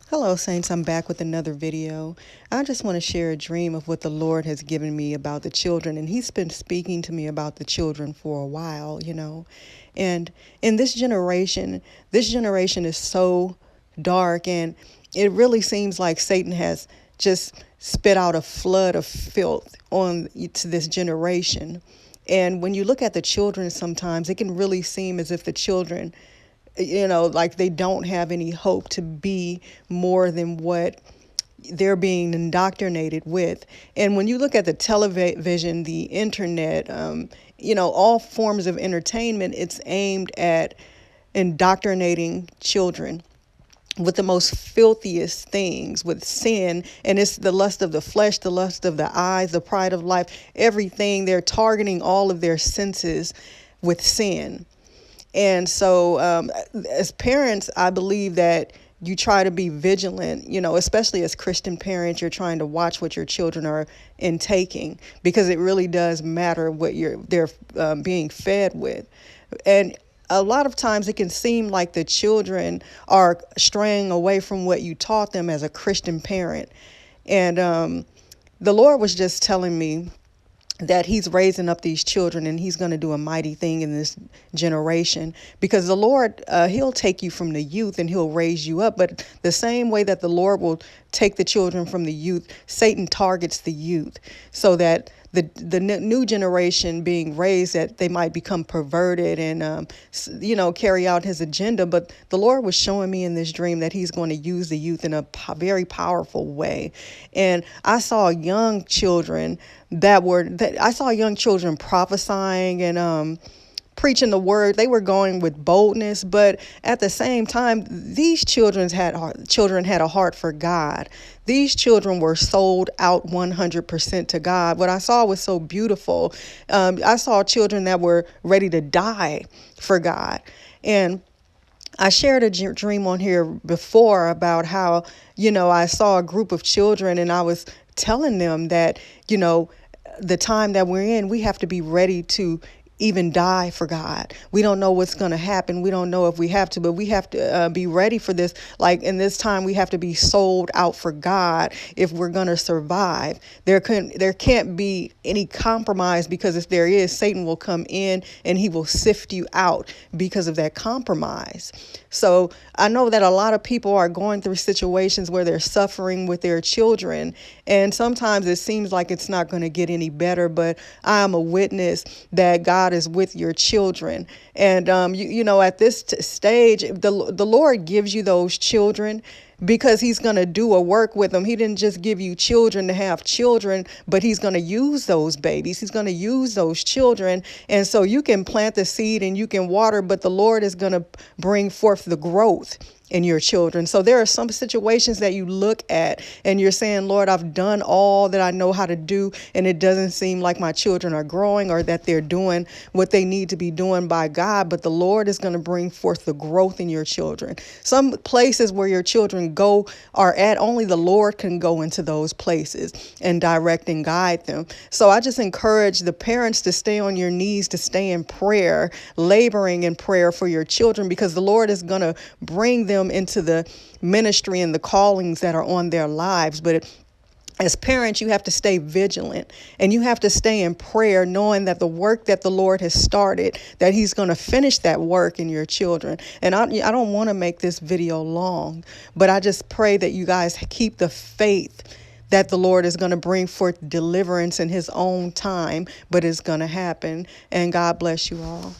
Hello, Saints. I'm back with another video. I just want to share a dream of what the Lord has given me about the children. And He's been speaking to me about the children for a while. And in this generation is so dark, and it really seems like Satan has just spit out a flood of filth on to this generation. And when you look at the children, sometimes it can really seem as if the children, like they don't have any hope to be more than what they're being indoctrinated with. And when you look at the television, the internet, all forms of entertainment, it's aimed at indoctrinating children with the most filthiest things, with sin. And it's the lust of the flesh, the lust of the eyes, the pride of life, everything. They're targeting all of their senses with sin. And so as parents, I believe that you try to be vigilant, especially as Christian parents. You're trying to watch what your children are intaking, because it really does matter what they're being fed with. And a lot of times it can seem like the children are straying away from what you taught them as a Christian parent. And the Lord was just telling me that He's raising up these children, and He's going to do a mighty thing in this generation, because the Lord, He'll take you from the youth and He'll raise you up. But the same way that the Lord will take the children from the youth, Satan targets the youth, so that the new generation being raised, that they might become perverted and, carry out his agenda. But the Lord was showing me in this dream that He's going to use the youth in a very powerful way. And I saw young children prophesying and preaching the word. They were going with boldness, but at the same time, these children had a heart for God. These children were sold out 100% to God. What I saw was so beautiful. I saw children that were ready to die for God. And I shared a dream on here before about how, I saw a group of children, and I was telling them that, the time that we're in, we have to be ready to even die for God. We don't know what's going to happen. We don't know if we have to, but we have to be ready for this. Like in this time, we have to be sold out for God if we're going to survive. There can't be any compromise, because if there is, Satan will come in and he will sift you out because of that compromise. So I know that a lot of people are going through situations where they're suffering with their children, and sometimes it seems like it's not going to get any better, but I am a witness that God is with your children. And, at this stage, the Lord gives you those children because He's going to do a work with them. He didn't just give you children to have children, but He's going to use those babies. He's going to use those children. And so you can plant the seed and you can water, but the Lord is going to bring forth the growth in your children. So there are some situations that you look at and you're saying, Lord, I've done all that I know how to do, and it doesn't seem like my children are growing or that they're doing what they need to be doing by God. But the Lord is going to bring forth the growth in your children. Some places where your children go are at, only the Lord can go into those places and direct and guide them. So I just encourage the parents to stay on your knees, to stay in prayer, laboring in prayer for your children, because the Lord is going to bring them into the ministry and the callings that are on their lives. But as parents, you have to stay vigilant, and you have to stay in prayer, knowing that the work that the Lord has started, that He's going to finish that work in your children. And I don't want to make this video long, but I just pray that you guys keep the faith that the Lord is going to bring forth deliverance in His own time, but it's going to happen. And God bless you all.